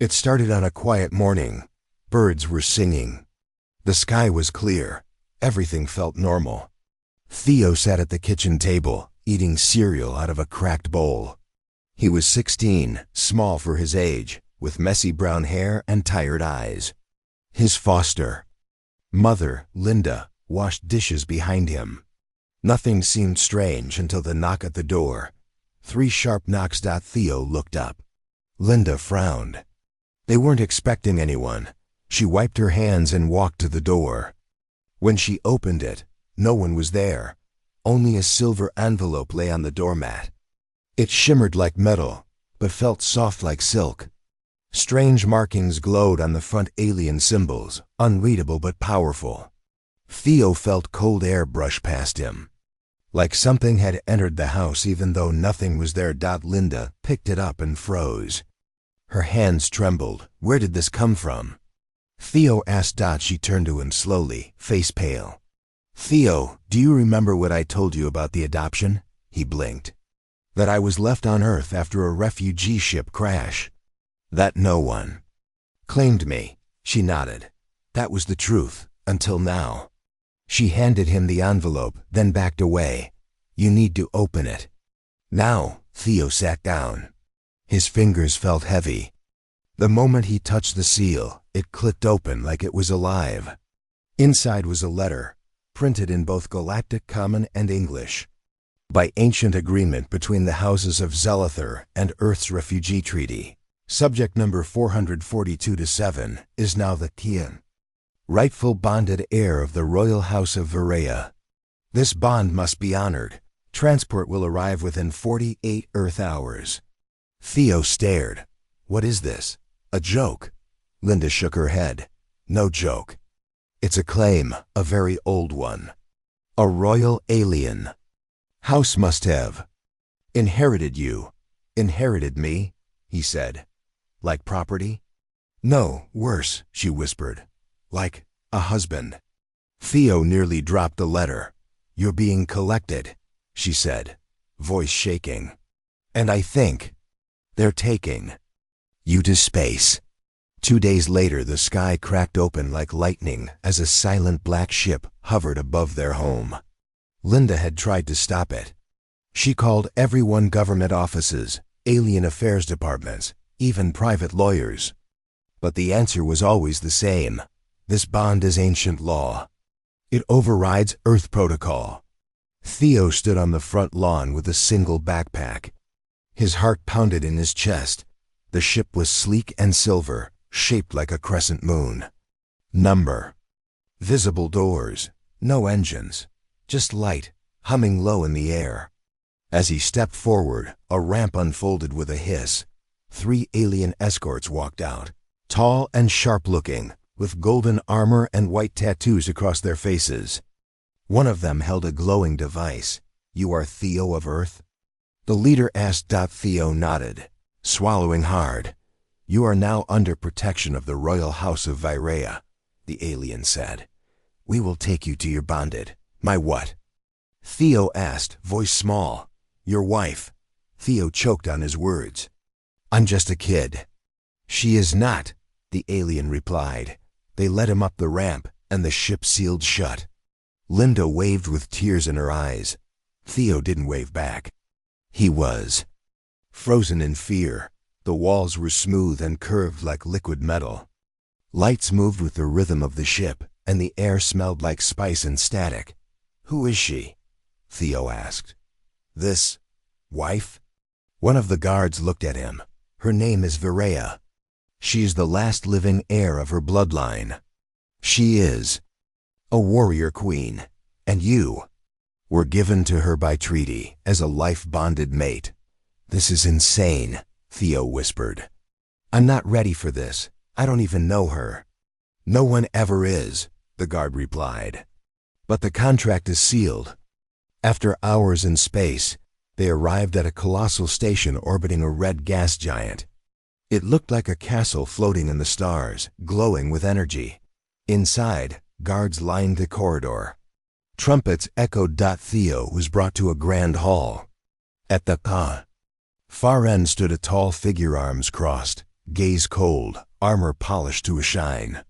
It started on a quiet morning. Birds were singing. The sky was clear. Everything felt normal. Theo sat at the kitchen table, eating cereal out of a cracked bowl. He was 16, small for his age, with messy brown hair and tired eyes. His foster mother, Linda, washed dishes behind him. Nothing seemed strange until the knock at the door. 3 sharp knocks. Theo looked up. Linda frowned. They weren't expecting anyone. She wiped her hands and walked to the door. When she opened it, no one was there. Only a silver envelope lay on the doormat. It shimmered like metal, but felt soft like silk. Strange markings glowed on the front, alien symbols, unreadable but powerful. Theo felt cold air brush past him. Like something had entered the house even though nothing was there. Linda picked it up and froze. Her hands trembled. Where did this come from? Theo asked. She turned to him slowly, face pale. Theo, do you remember what I told you about the adoption? He blinked. That I was left on Earth after a refugee ship crash. That no one claimed me. She nodded. That was the truth, until now. She handed him the envelope, then backed away. You need to open it. Now. Theo sat down. His fingers felt heavy. The moment he touched the seal, it clicked open like it was alive. Inside was a letter, printed in both Galactic Common and English. By ancient agreement between the houses of Zelither and Earth's Refugee Treaty, subject number 442-7 is now the Kian, rightful bonded heir of the royal house of Varea. This bond must be honored. Transport will arrive within 48 Earth hours. Theo stared. What is this? A joke? Linda shook her head. No joke. It's a claim, a very old one. A royal alien. House must have inherited you. Inherited me, he said. Like property? No, worse, she whispered. Like a husband. Theo nearly dropped the letter. You're being collected, she said, voice shaking. And I think they're taking you to space. 2 days later, the sky cracked open like lightning as a silent black ship hovered above their home. Linda had tried to stop it. She called everyone, government offices, alien affairs departments, even private lawyers. But the answer was always the same. This bond is ancient law. It overrides Earth protocol. Theo stood on the front lawn with a single backpack. His heart pounded in his chest. The ship was sleek and silver, shaped like a crescent moon. Number. Visible doors. No engines. Just light, humming low in the air. As he stepped forward, a ramp unfolded with a hiss. 3 alien escorts walked out, tall and sharp-looking, with golden armor and white tattoos across their faces. One of them held a glowing device. You are Theo of Earth? The leader asked. Theo nodded, swallowing hard. You are now under protection of the royal house of Varea, the alien said. We will take you to your bonded. My what? Theo asked, voice small. Your wife. Theo choked on his words. I'm just a kid. She is not, the alien replied. They led him up the ramp, and the ship sealed shut. Linda waved with tears in her eyes. Theo didn't wave back. He was frozen in fear. The walls were smooth and curved like liquid metal. Lights moved with the rhythm of the ship, and the air smelled like spice and static. Who is she? Theo asked. This wife? One of the guards looked at him. Her name is Varea. She is the last living heir of her bloodline. She is a warrior queen, and you were given to her by treaty as a life-bonded mate. This is insane, Theo whispered. I'm not ready for this. I don't even know her. No one ever is, the guard replied. But the contract is sealed. After hours in space, they arrived at a colossal station orbiting a red gas giant. It looked like a castle floating in the stars, glowing with energy. Inside, guards lined the corridor. Trumpets echoed. Theo was brought to a grand hall. At the far end stood a tall figure, arms crossed, gaze cold, armor polished to a shine.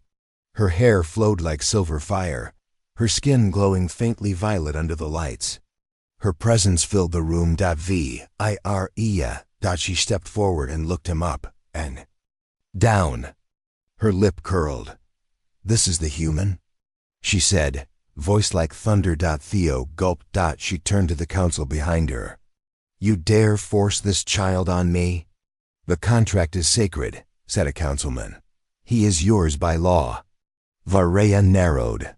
Her hair flowed like silver fire, her skin glowing faintly violet under the lights. Her presence filled the room. She stepped forward and looked him up and down. Her lip curled. "This is the human?" she said, voice like thunder. Theo gulped. She turned to the council behind her. "You dare force this child on me?" "The contract is sacred," said a councilman. "He is yours by law." Varaya narrowed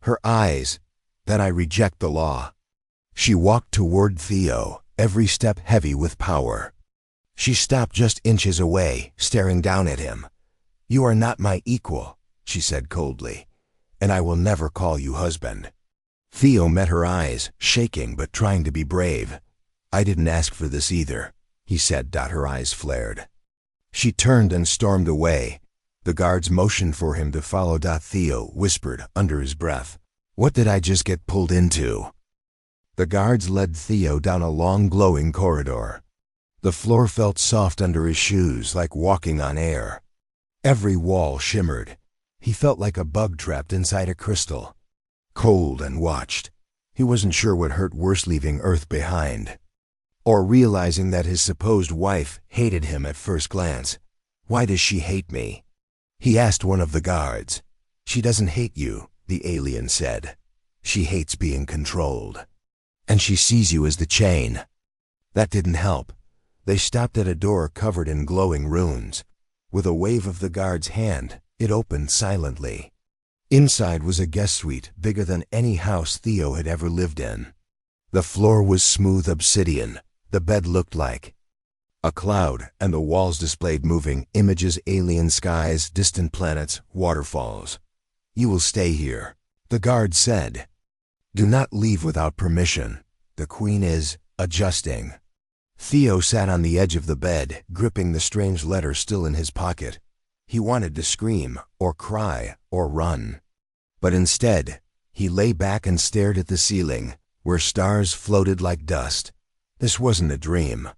her eyes. "Then I reject the law." She walked toward Theo, every step heavy with power. She stopped just inches away, staring down at him. "You are not my equal," she said coldly, "and I will never call you husband." Theo met her eyes, shaking but trying to be brave. "I didn't ask for this either," he said. Her eyes flared. She turned and stormed away. The guards motioned for him to follow. Theo whispered under his breath, "What did I just get pulled into?" The guards led Theo down a long glowing corridor. The floor felt soft under his shoes, like walking on air. Every wall shimmered. He felt like a bug trapped inside a crystal. Cold and watched. He wasn't sure what hurt worse, leaving Earth behind, or realizing that his supposed wife hated him at first glance. "Why does she hate me?" he asked one of the guards. "She doesn't hate you," the alien said. "She hates being controlled. And she sees you as the chain." That didn't help. They stopped at a door covered in glowing runes. With a wave of the guard's hand, it opened silently. Inside was a guest suite bigger than any house Theo had ever lived in. The floor was smooth obsidian. The bed looked like a cloud, and the walls displayed moving images, alien skies, distant planets, waterfalls. "You will stay here," the guard said. "Do not leave without permission. The queen is adjusting." Theo sat on the edge of the bed, gripping the strange letter still in his pocket. He wanted to scream, or cry, or run. But instead, he lay back and stared at the ceiling, where stars floated like dust. This wasn't a dream.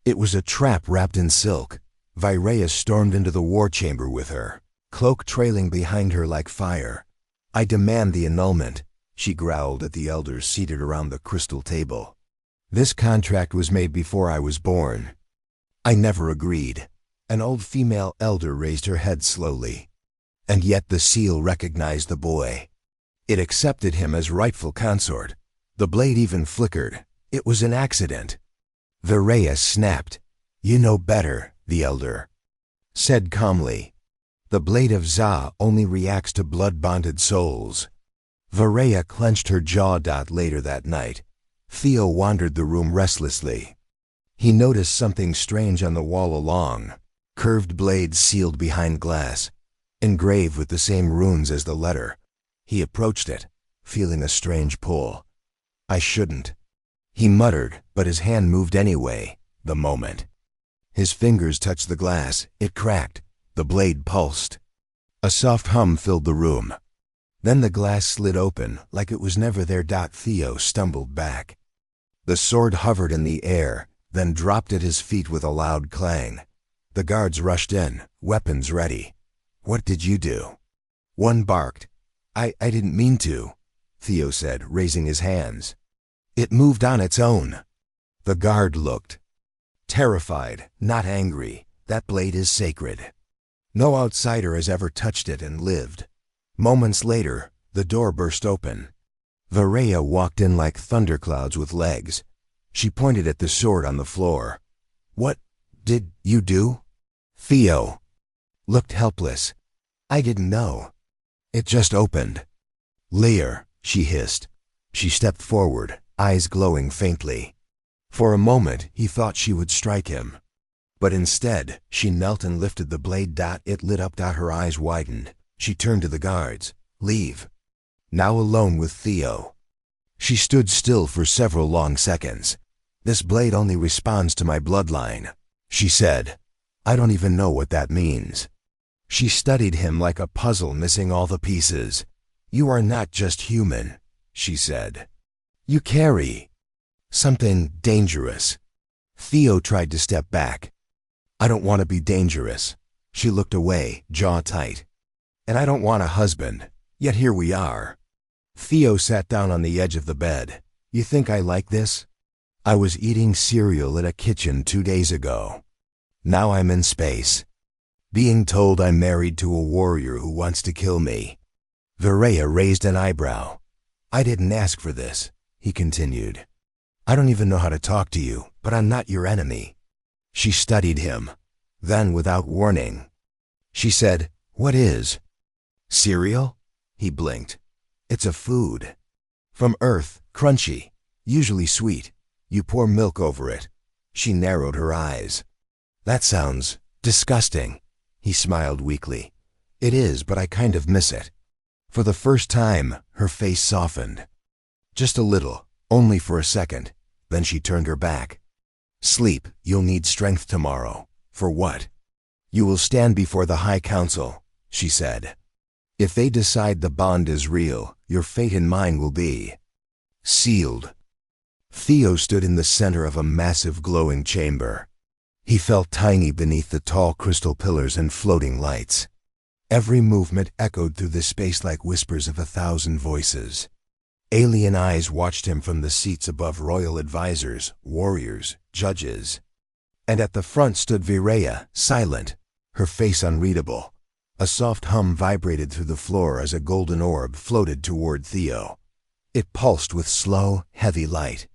It was a trap wrapped in silk. Varaya stormed into the war chamber with her, cloak trailing behind her like fire. "I demand the annulment," she growled at the elders seated around the crystal table. "This contract was made before I was born." "I never agreed." An old female elder raised her head slowly. And yet the seal recognized the boy. It accepted him as rightful consort. The blade even flickered. It was an accident. Varaya snapped. "You know better," the elder said calmly. "The blade of Za only reacts to blood-bonded souls." Varaya clenched her jaw. Later that night, Theo wandered the room restlessly. He noticed something strange on the wall. Along curved blades sealed behind glass, engraved with the same runes as the letter. He approached it, feeling a strange pull. "I shouldn't," he muttered, but his hand moved anyway, the moment his fingers touched the glass. It cracked. The blade pulsed. A soft hum filled the room. Then the glass slid open, like it was never there. Theo stumbled back. The sword hovered in the air, then dropped at his feet with a loud clang. The guards rushed in, weapons ready. "What did you do?" One barked. I didn't mean to," Theo said, raising his hands. "It moved on its own." The guard looked terrified, not angry. "That blade is sacred. No outsider has ever touched it and lived." Moments later, the door burst open. Varaya walked in like thunderclouds with legs. She pointed at the sword on the floor. "What did you do?" Theo looked helpless. "I didn't know. It just opened." "Lear," she hissed. She stepped forward, eyes glowing faintly. For a moment, he thought she would strike him. But instead, she knelt and lifted the blade. It lit up. Her eyes widened. She turned to the guards. "Leave." Now alone with Theo, she stood still for several long seconds. "This blade only responds to my bloodline," she said. "I don't even know what that means." She studied him like a puzzle missing all the pieces. "You are not just human," she said. "You carry something dangerous." Theo tried to step back. "I don't want to be dangerous." She looked away, jaw tight. And I don't want a husband, yet here we are. Theo sat down on the edge of the bed. You think I like this? I was eating cereal in a kitchen 2 days ago. Now I'm in space. Being told I'm married to a warrior who wants to kill me. Viraya raised an eyebrow. I didn't ask for this, he continued. I don't even know how to talk to you, but I'm not your enemy. She studied him. Then, without warning, she said, What is? Cereal? He blinked. It's a food. From Earth, crunchy, usually sweet. You pour milk over it. She narrowed her eyes. That sounds disgusting. He smiled weakly. It is, but I kind of miss it. For the first time, her face softened. Just a little, only for a second. Then she turned her back. Sleep, you'll need strength tomorrow. For what? You will stand before the High Council, she said. If they decide the bond is real, your fate and mine will be sealed. Theo stood in the center of a massive glowing chamber. He felt tiny beneath the tall crystal pillars and floating lights. Every movement echoed through the space like whispers of 1,000 voices. Alien eyes watched him from the seats above royal advisors, warriors, judges. And at the front stood Viraya, silent, her face unreadable. A soft hum vibrated through the floor as a golden orb floated toward Theo. It pulsed with slow, heavy light.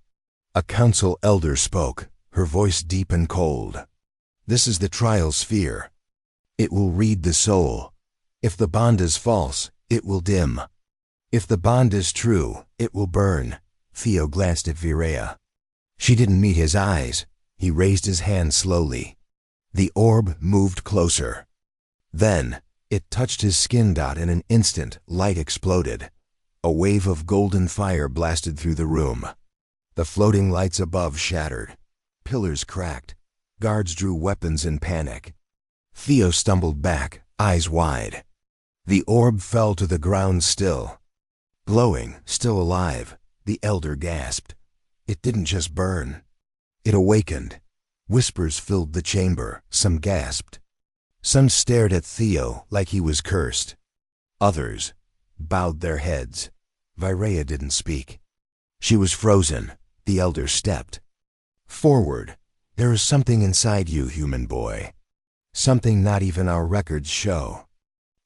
A council elder spoke, her voice deep and cold. This is the trial sphere. It will read the soul. If the bond is false, it will dim. If the bond is true, it will burn. Theo glanced at Viraya. She didn't meet his eyes. He raised his hand slowly. The orb moved closer. Then, it touched his skin dot. In an instant, light exploded. A wave of golden fire blasted through the room. The floating lights above shattered. Pillars cracked. Guards drew weapons in panic. Theo stumbled back, eyes wide. The orb fell to the ground still. Glowing, still alive, the elder gasped. It didn't just burn. It awakened. Whispers filled the chamber. Some gasped. Some stared at Theo like he was cursed. Others bowed their heads. Viraya didn't speak. She was frozen. The elder stepped forward. There is something inside you, human boy. Something not even our records show.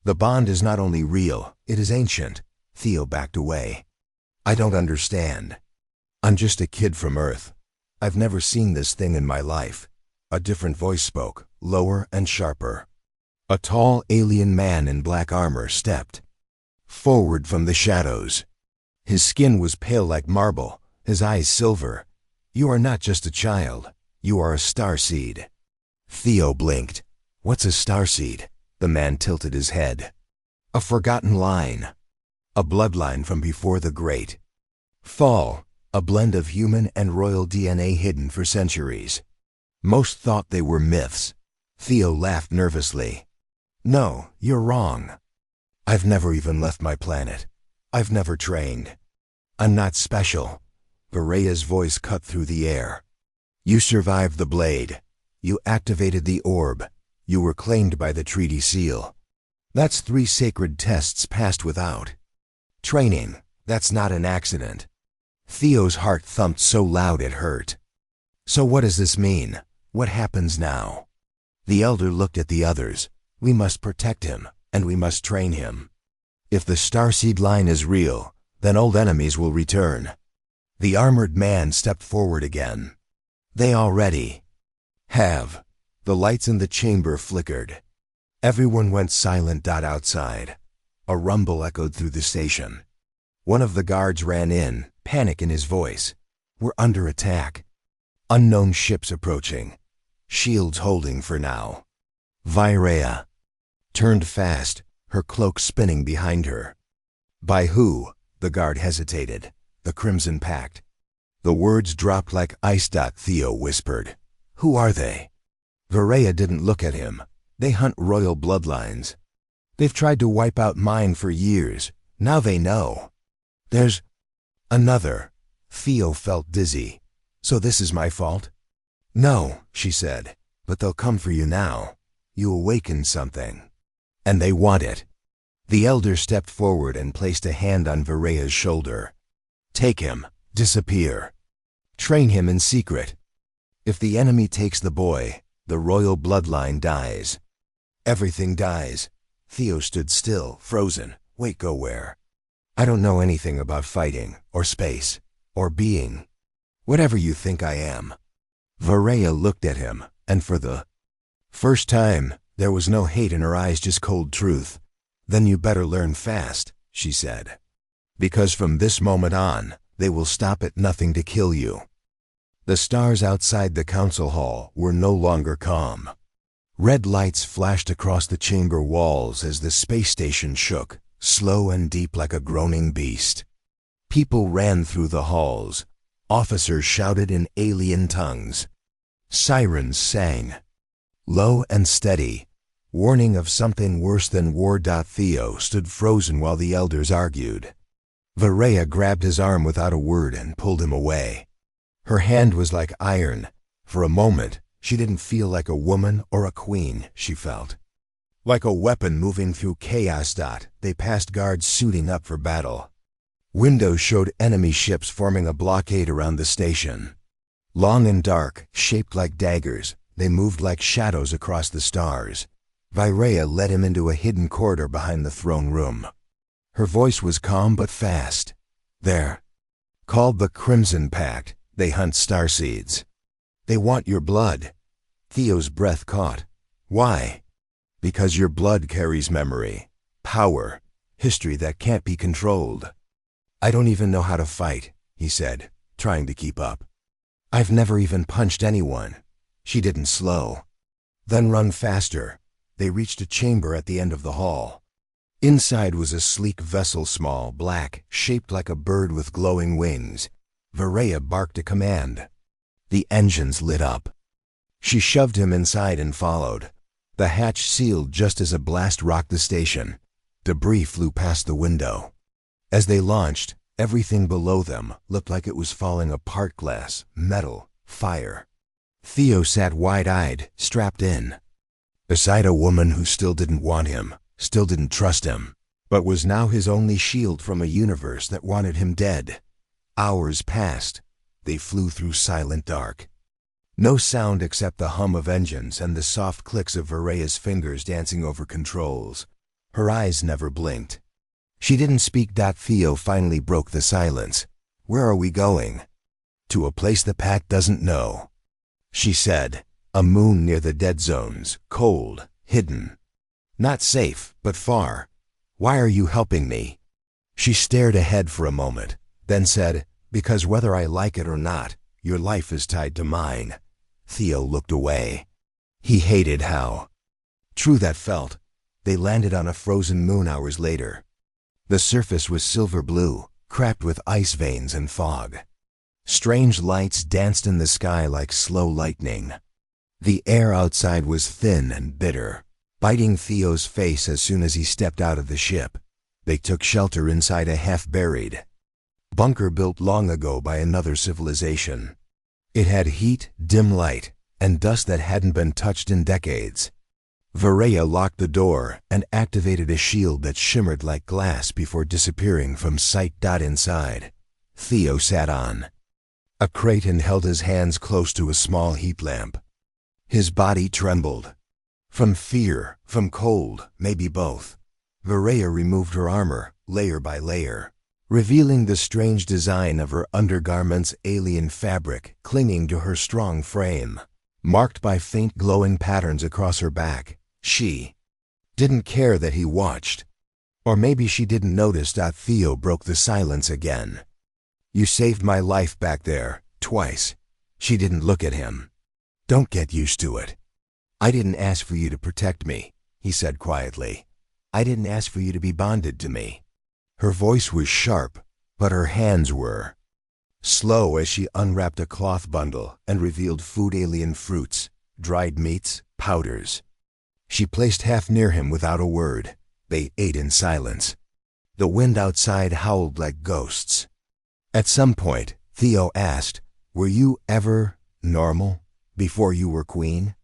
The bond is not only real, it is ancient. Theo backed away. I don't understand. I'm just a kid from Earth. I've never seen this thing in my life. A different voice spoke, lower and sharper. A tall alien man in black armor stepped forward from the shadows. His skin was pale like marble, his eyes silver. You are not just a child. You are a starseed. Theo blinked. What's a starseed? The man tilted his head. A forgotten line. A bloodline from before the great fall. A blend of human and royal DNA hidden for centuries. Most thought they were myths. Theo laughed nervously. No, you're wrong. I've never even left my planet. I've never trained. I'm not special. Viraya's voice cut through the air. You survived the blade. You activated the orb. You were claimed by the treaty seal. That's 3 sacred tests passed without training. That's not an accident. Theo's heart thumped so loud it hurt. So what does this mean? What happens now? The elder looked at the others. We must protect him, and we must train him. If the starseed line is real, then old enemies will return. The armored man stepped forward again. They already have. The lights in the chamber flickered. Everyone went silent. Outside. A rumble echoed through the station. One of the guards ran in, panic in his voice. We're under attack. Unknown ships approaching. Shields holding for now. Viraya turned fast, her cloak spinning behind her. By who? The guard hesitated. The Crimson Pact. The words dropped like ice. Theo whispered. Who are they? Viraya didn't look at him. They hunt royal bloodlines. They've tried to wipe out mine for years. Now they know. There's another. Theo felt dizzy. So this is my fault? No, she said, but they'll come for you now. you awakened something. And they want it. The elder stepped forward and placed a hand on Varea's shoulder. Take him. Disappear. Train him in secret. If the enemy takes the boy, the royal bloodline dies. Everything dies. Theo stood still, frozen. Wait, go where? I don't know anything about fighting, or space, or being. Whatever you think I am. Varea looked at him, and for the first time, there was no hate in her eyes, just cold truth. Then you better learn fast, she said. Because from this moment on, they will stop at nothing to kill you. The stars outside the council hall were no longer calm. Red lights flashed across the chamber walls as the space station shook, slow and deep like a groaning beast. People ran through the halls. Officers shouted in alien tongues. Sirens sang. Low and steady, warning of something worse than war. Theo stood frozen while the elders argued. Varea grabbed his arm without a word and pulled him away. Her hand was like iron. For a moment, she didn't feel like a woman or a queen, she felt. Like a weapon moving through chaos. They passed guards suiting up for battle. Windows showed enemy ships forming a blockade around the station. Long and dark, shaped like daggers, they moved like shadows across the stars. Varea led him into a hidden corridor behind the throne room. Her voice was calm but fast. There. Called the Crimson Pact, they hunt starseeds. They want your blood. Theo's breath caught. Why? Because your blood carries memory, power, history that can't be controlled. I don't even know how to fight, he said, trying to keep up. I've never even punched anyone. She didn't slow. Then run faster. They reached a chamber at the end of the hall. Inside was a sleek vessel, small, black, shaped like a bird with glowing wings. Varea barked a command. The engines lit up. She shoved him inside and followed. The hatch sealed just as a blast rocked the station. Debris flew past the window. As they launched, everything below them looked like it was falling apart: glass, metal, fire. Theo sat wide-eyed, strapped in, beside a woman who still didn't want him, still didn't trust him, but was now his only shield from a universe that wanted him dead. Hours passed. They flew through silent dark. No sound except the hum of engines and the soft clicks of Varea's fingers dancing over controls. Her eyes never blinked. She didn't speak. Theo finally broke the silence. Where are we going? To a place the pack doesn't know, she said. A moon near the dead zones, cold, hidden. Not safe, but far. Why are you helping me? She stared ahead for a moment, then said, because whether I like it or not, your life is tied to mine. Theo looked away. He hated how true that felt. They landed on a frozen moon hours later. The surface was silver blue, cracked with ice veins and fog. Strange lights danced in the sky like slow lightning. The air outside was thin and bitter, biting Theo's face as soon as he stepped out of the ship. They took shelter inside a half-buried bunker built long ago by another civilization. It had heat, dim light, and dust that hadn't been touched in decades. Varea locked the door and activated a shield that shimmered like glass before disappearing from sight. Inside, Theo sat on a crate and held his hands close to a small heat lamp. His body trembled. From fear, from cold, maybe both. Varea removed her armor, layer by layer, revealing the strange design of her undergarments, alien fabric clinging to her strong frame, marked by faint glowing patterns across her back. She didn't care that he watched. Or maybe she didn't notice. Theo broke the silence again. You saved my life back there, twice. She didn't look at him. Don't get used to it. I didn't ask for you to protect me, he said quietly. I didn't ask for you to be bonded to me. Her voice was sharp, but her hands were slow as she unwrapped a cloth bundle and revealed food: alien fruits, dried meats, powders. She placed half near him without a word. They ate in silence. The wind outside howled like ghosts. At some point, Theo asked, were you ever normal before you were queen?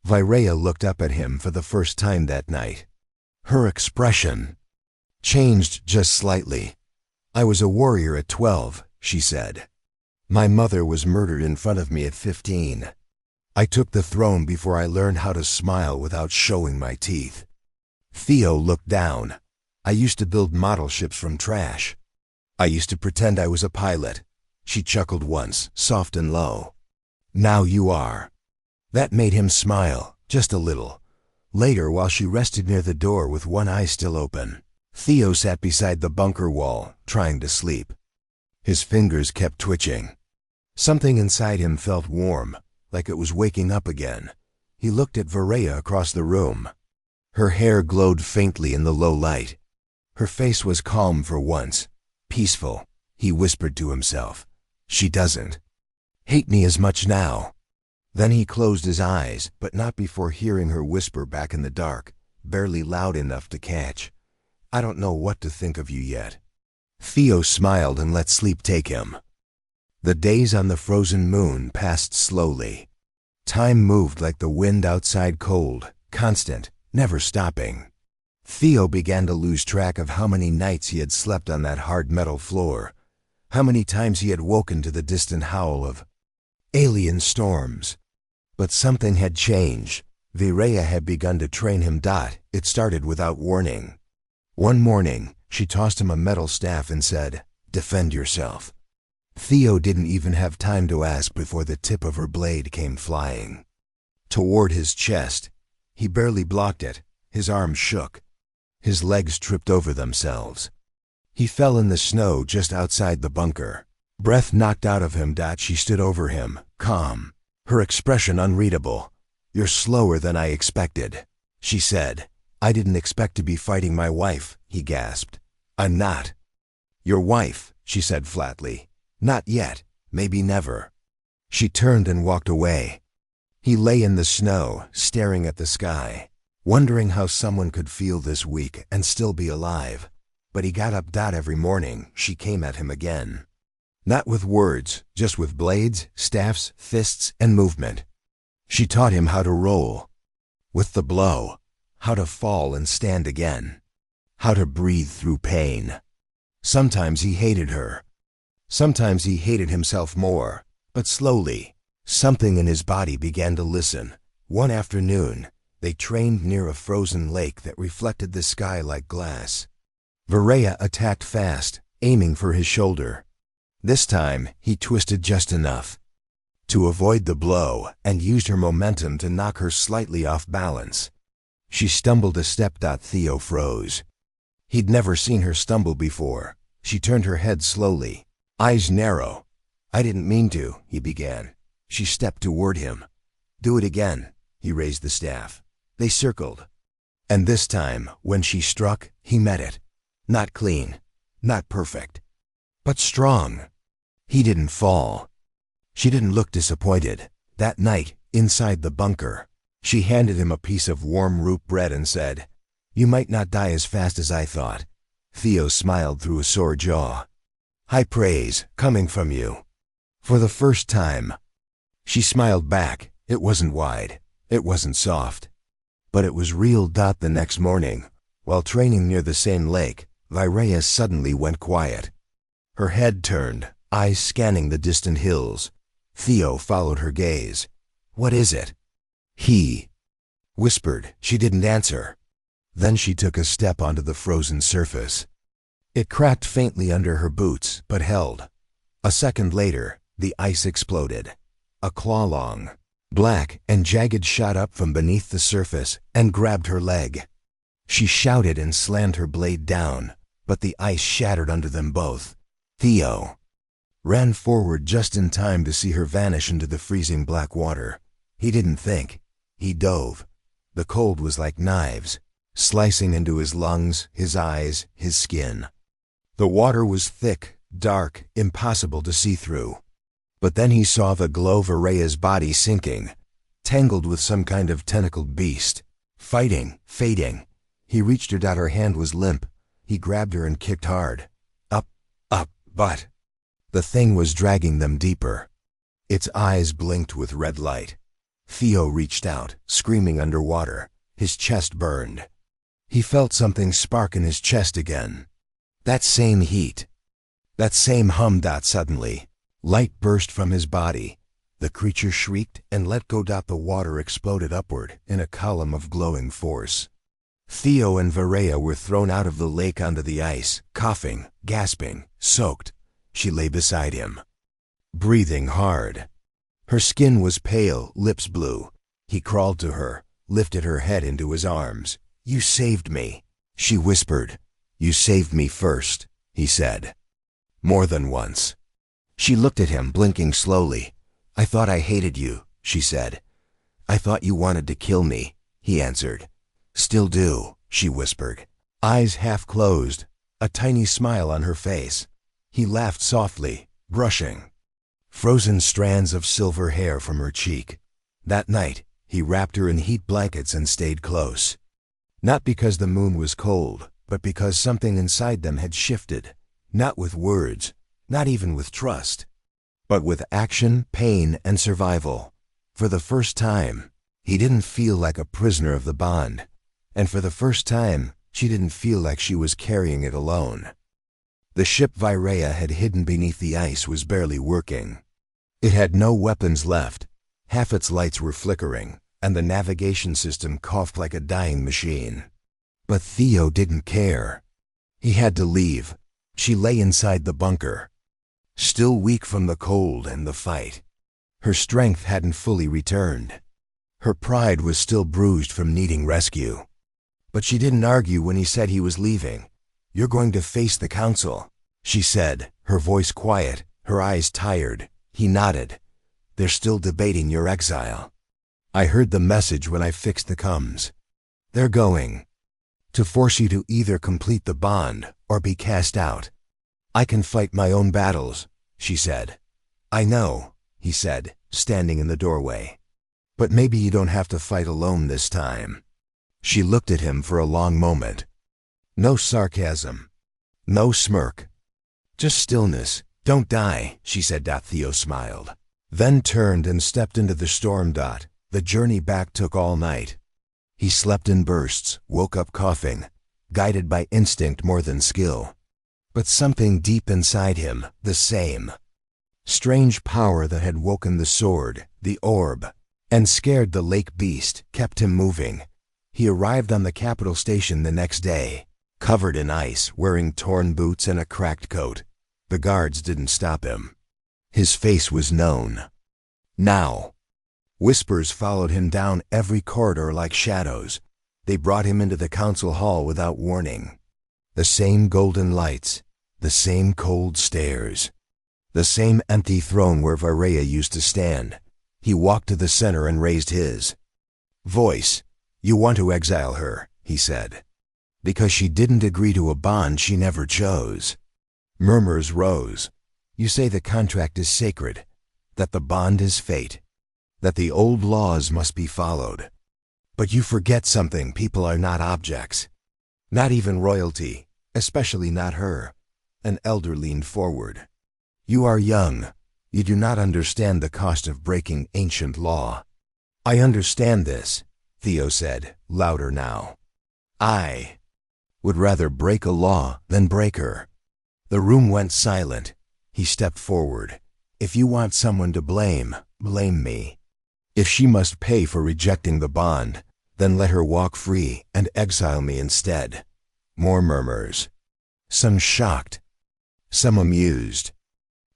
Virea looked up at him for the first time that night. Her expression changed just slightly. "I was a warrior at 12, she said. "My mother was murdered in front of me at 15. I took the throne before I learned how to smile without showing my teeth." Theo looked down. "I used to build model ships from trash. I used to pretend I was a pilot." She chuckled once, soft and low. "Now you are." That made him smile, just a little. Later, while she rested near the door with one eye still open, Theo sat beside the bunker wall, trying to sleep. His fingers kept twitching. Something inside him felt warm, like it was waking up again. He looked at Virea across the room. Her hair glowed faintly in the low light. Her face was calm for once, peaceful. He whispered to himself, "She doesn't hate me as much now." Then he closed his eyes, but not before hearing her whisper back in the dark, barely loud enough to catch, "I don't know what to think of you yet." Theo smiled and let sleep take him. The days on the frozen moon passed slowly. Time moved like the wind outside, cold, constant, never stopping. Theo began to lose track of how many nights he had slept on that hard metal floor, how many times he had woken to the distant howl of alien storms. But something had changed. Virea had begun to train him. It started without warning. One morning, she tossed him a metal staff and said, "Defend yourself." Theo didn't even have time to ask before the tip of her blade came flying toward his chest. He barely blocked it. His arms shook. His legs tripped over themselves. He fell in the snow just outside the bunker. Breath knocked out of him. She stood over him, calm, her expression unreadable. "You're slower than I expected," she said. "I didn't expect to be fighting my wife," he gasped. "I'm not." "Your wife," she said flatly. "Not yet, maybe never." She turned and walked away. He lay in the snow, staring at the sky, wondering how someone could feel this weak and still be alive. But he got up. Every morning, she came at him again. Not with words, just with blades, staffs, fists, and movement. She taught him how to roll with the blow, how to fall and stand again, how to breathe through pain. Sometimes he hated her. Sometimes he hated himself more. But slowly, something in his body began to listen. One afternoon, they trained near a frozen lake that reflected the sky like glass. Virea attacked fast, aiming for his shoulder. This time, he twisted just enough to avoid the blow and used her momentum to knock her slightly off balance. She stumbled a step. Theo froze. He'd never seen her stumble before. She turned her head slowly, eyes narrow. "I didn't mean to," he began. She stepped toward him. "Do it again." He raised the staff. They circled. And this time, when she struck, he met it. Not clean, not perfect, but strong. He didn't fall. She didn't look disappointed. That night, inside the bunker, she handed him a piece of warm root bread and said, "You might not die as fast as I thought." Theo smiled through a sore jaw. "High praise, coming from you." For the first time. She smiled back. It wasn't wide. It wasn't soft. But it was real. The next morning, while training near the same lake, Virea suddenly went quiet. Her head turned, eyes scanning the distant hills. Theo followed her gaze. "What is it?" he whispered. She didn't answer. Then she took a step onto the frozen surface. It cracked faintly under her boots, but held. A second later, the ice exploded. A claw-long, black and jagged, shot up from beneath the surface and grabbed her leg. She shouted and slammed her blade down, but the ice shattered under them both. Theo ran forward just in time to see her vanish into the freezing black water. He didn't think. He dove. The cold was like knives, slicing into his lungs, his eyes, his skin. The water was thick, dark, impossible to see through. But then he saw the glow of Virea's body sinking, tangled with some kind of tentacled beast, fighting, fading. He reached her. Her hand was limp. He grabbed her and kicked hard. Up, but the thing was dragging them deeper. Its eyes blinked with red light. Theo reached out, screaming underwater. His chest burned. He felt something spark in his chest again. That same heat. That same hum. Suddenly, light burst from his body. The creature shrieked and let go. The water exploded upward in a column of glowing force. Theo and Varela were thrown out of the lake onto the ice, coughing, gasping, soaked. She lay beside him, breathing hard. Her skin was pale, lips blue. He crawled to her, lifted her head into his arms. "You saved me," she whispered. "You saved me first," he said. More than once. She looked at him, blinking slowly. "I thought I hated you," she said. "I thought you wanted to kill me," he answered. "Still do," she whispered. Eyes half closed, a tiny smile on her face. He laughed softly, brushing frozen strands of silver hair from her cheek. That night, he wrapped her in heat blankets and stayed close. Not because the moon was cold, but because something inside them had shifted. Not with words, not even with trust, but with action, pain, and survival. For the first time, he didn't feel like a prisoner of the bond. And for the first time, she didn't feel like she was carrying it alone. The ship Virea had hidden beneath the ice was barely working. It had no weapons left. Half its lights were flickering, and the navigation system coughed like a dying machine. But Theo didn't care. He had to leave. She lay inside the bunker, still weak from the cold and the fight. Her strength hadn't fully returned. Her pride was still bruised from needing rescue. But she didn't argue when he said he was leaving. "You're going to face the council," she said, her voice quiet, her eyes tired. He nodded. "They're still debating your exile. I heard the message when I fixed the comms. They're going to force you to either complete the bond or be cast out. I can fight my own battles," she said. "I know," he said, standing in the doorway. "But maybe you don't have to fight alone this time." She looked at him for a long moment. No sarcasm, no smirk, just stillness. "Don't die," she said. Theo smiled, then turned and stepped into the storm. The journey back took all night. He slept in bursts, woke up coughing, guided by instinct more than skill. But something deep inside him, the same strange power that had woken the sword, the orb, and scared the lake beast, kept him moving. He arrived on the capital station the next day, covered in ice, wearing torn boots and a cracked coat. The guards didn't stop him. His face was known. Now, whispers followed him down every corridor like shadows. They brought him into the council hall without warning. The same golden lights, the same cold stares, the same empty throne where Varela used to stand. He walked to the center and raised his voice. "You want to exile her," he said, "because she didn't agree to a bond she never chose." Murmurs rose. "You say the contract is sacred, that the bond is fate, that the old laws must be followed. But you forget something. People are not objects. Not even royalty, especially not her." An elder leaned forward. "You are young. You do not understand the cost of breaking ancient law." "I understand this," Theo said, louder now. "I would rather break a law than break her." The room went silent. He stepped forward. "If you want someone to blame, blame me. If she must pay for rejecting the bond, then let her walk free and exile me instead." More murmurs. Some shocked, some amused,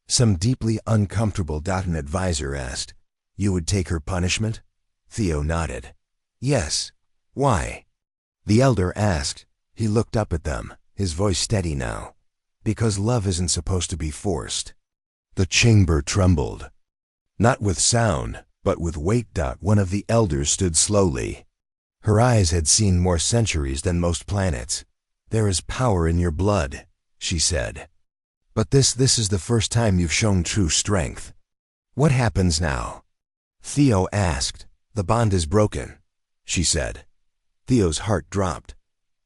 some deeply uncomfortable. An advisor asked, "You would take her punishment?" Theo nodded. "Yes. Why?" The elder asked. He looked up at them, his voice steady now. "Because love isn't supposed to be forced." The chamber trembled. Not with sound, but with weight. One of the elders stood slowly. Her eyes had seen more centuries than most planets. "There is power in your blood," she said. "But this is the first time you've shown true strength. What happens now?" Theo asked. "The bond is broken," she said. Theo's heart dropped.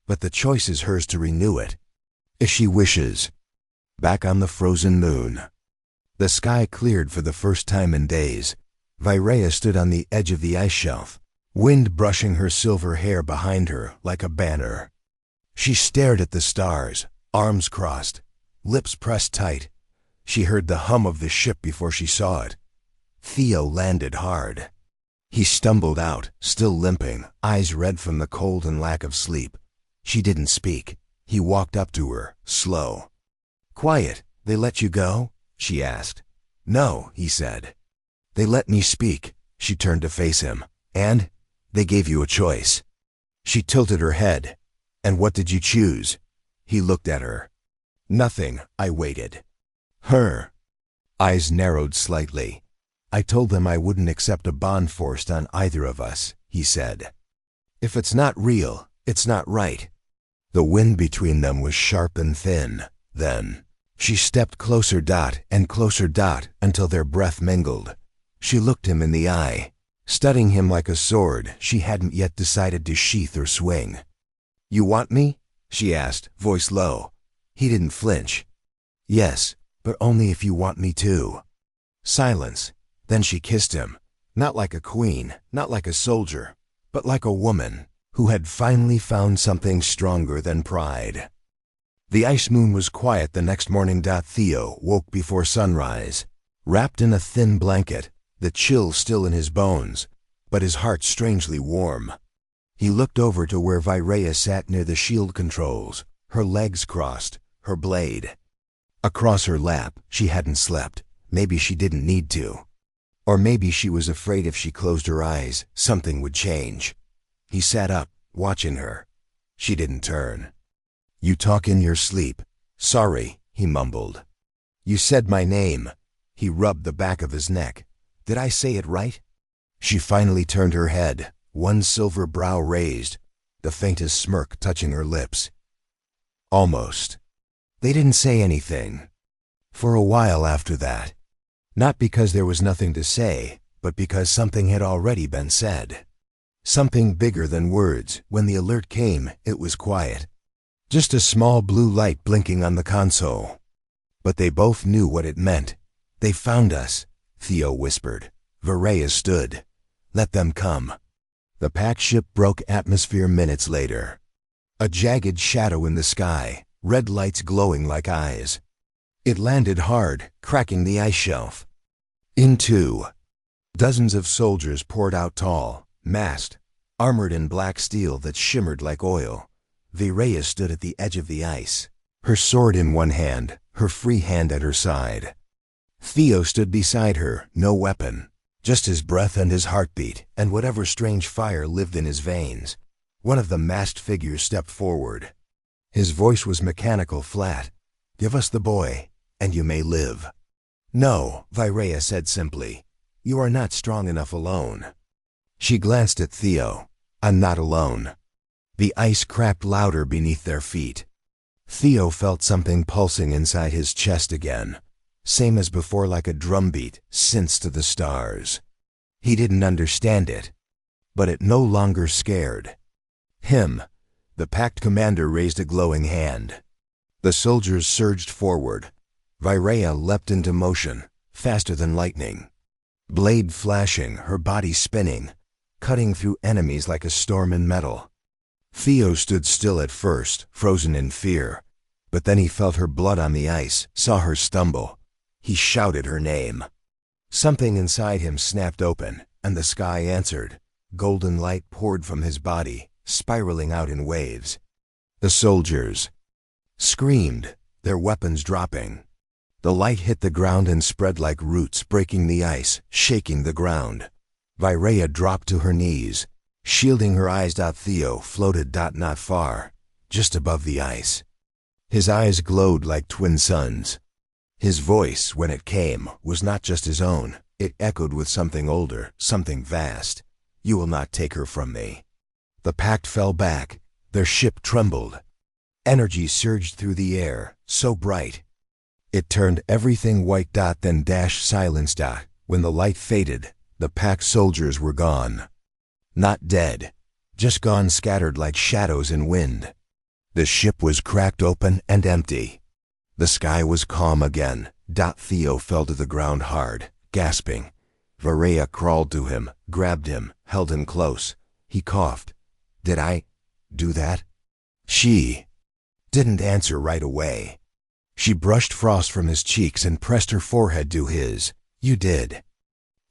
But the choice is hers to renew it, if she wishes. Back on the frozen moon, the sky cleared for the first time in days. Virea stood on the edge of the ice shelf, wind brushing her silver hair behind her like a banner. She stared at the stars, arms crossed, lips pressed tight. She heard the hum of the ship before she saw it. Theo landed hard. He stumbled out, still limping, eyes red from the cold and lack of sleep. She didn't speak. He walked up to her, slow. "Quiet, they let you go?" she asked. "No," he said. "They let me speak." She turned to face him. "And? They gave you a choice." She tilted her head. "And what did you choose?" He looked at her. "Nothing, I waited." Her eyes narrowed slightly. "I told them I wouldn't accept a bond forced on either of us," he said. "If it's not real, it's not right." The wind between them was sharp and thin. Then she stepped closer, and closer, until their breath mingled. She looked him in the eye, studying him like a sword she hadn't yet decided to sheath or swing. "You want me?" she asked, voice low. He didn't flinch. "Yes, but only if you want me too." Silence. Then she kissed him, not like a queen, not like a soldier, but like a woman who had finally found something stronger than pride. The ice moon was quiet the next morning. Theo woke before sunrise, wrapped in a thin blanket, the chill still in his bones, but his heart strangely warm. He looked over to where Virea sat near the shield controls, her legs crossed, her blade across her lap. She hadn't slept. Maybe she didn't need to. Or maybe she was afraid if she closed her eyes, something would change. He sat up, watching her. She didn't turn. "You talk in your sleep." "Sorry," he mumbled. "You said my name." He rubbed the back of his neck. "Did I say it right?" She finally turned her head, one silver brow raised, the faintest smirk touching her lips. "Almost." They didn't say anything for a while after that. Not because there was nothing to say, but because something had already been said. Something bigger than words. When the alert came, it was quiet. Just a small blue light blinking on the console. But they both knew what it meant. "They found us," Theo whispered. Virea stood. "Let them come." The pack ship broke atmosphere minutes later. A jagged shadow in the sky, red lights glowing like eyes. It landed hard, cracking the ice shelf. In two, dozens of soldiers poured out, tall, masked, armored in black steel that shimmered like oil. Virea stood at the edge of the ice, her sword in one hand, her free hand at her side. Theo stood beside her, no weapon, just his breath and his heartbeat, and whatever strange fire lived in his veins. One of the masked figures stepped forward. His voice was mechanical, flat. "Give us the boy, and you may live." "No," Virea said simply. "You are not strong enough alone." She glanced at Theo. "I'm not alone." The ice cracked louder beneath their feet. Theo felt something pulsing inside his chest again, same as before, like a drumbeat, since to the stars. He didn't understand it, but it no longer scared him. The pact commander raised a glowing hand. The soldiers surged forward. Virea leapt into motion, faster than lightning. Blade flashing, her body spinning, cutting through enemies like a storm in metal. Theo stood still at first, frozen in fear, but then he felt her blood on the ice, saw her stumble. He shouted her name. Something inside him snapped open, and the sky answered. Golden light poured from his body, spiraling out in waves. The soldiers screamed, their weapons dropping. The light hit the ground and spread like roots, breaking the ice, shaking the ground. Virea dropped to her knees, shielding her eyes. Theo floated not far, just above the ice. His eyes glowed like twin suns. His voice, when it came, was not just his own. It echoed with something older, something vast. "You will not take her from me." The pact fell back. Their ship trembled. Energy surged through the air, so bright. It turned everything white. Then silence. When the light faded, the pack soldiers were gone. Not dead, just gone, scattered like shadows in wind. The ship was cracked open and empty. The sky was calm again. Theo fell to the ground hard, gasping. Varaya crawled to him, grabbed him, held him close. He coughed. Did I do that? She didn't answer right away. She brushed frost from his cheeks and pressed her forehead to his. You did.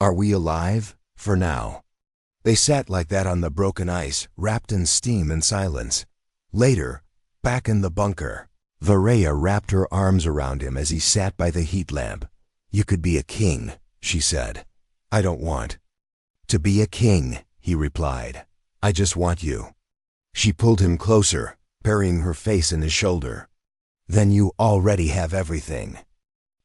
Are we alive? For now. They sat like that on the broken ice, wrapped in steam and silence. Later, back in the bunker, Varaya wrapped her arms around him as he sat by the heat lamp. You could be a king, she said. I don't want to be a king, he replied. I just want you. She pulled him closer, burying her face in his shoulder. Then you already have everything.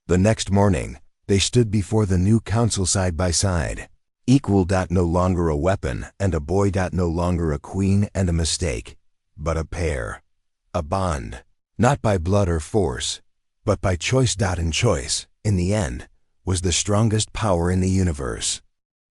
The next morning, they stood before the new council side by side. Equal. No longer a weapon, and a boy. No longer a queen and a mistake, but a pair. A bond. Not by blood or force, but by choice. And choice, in the end, was the strongest power in the universe.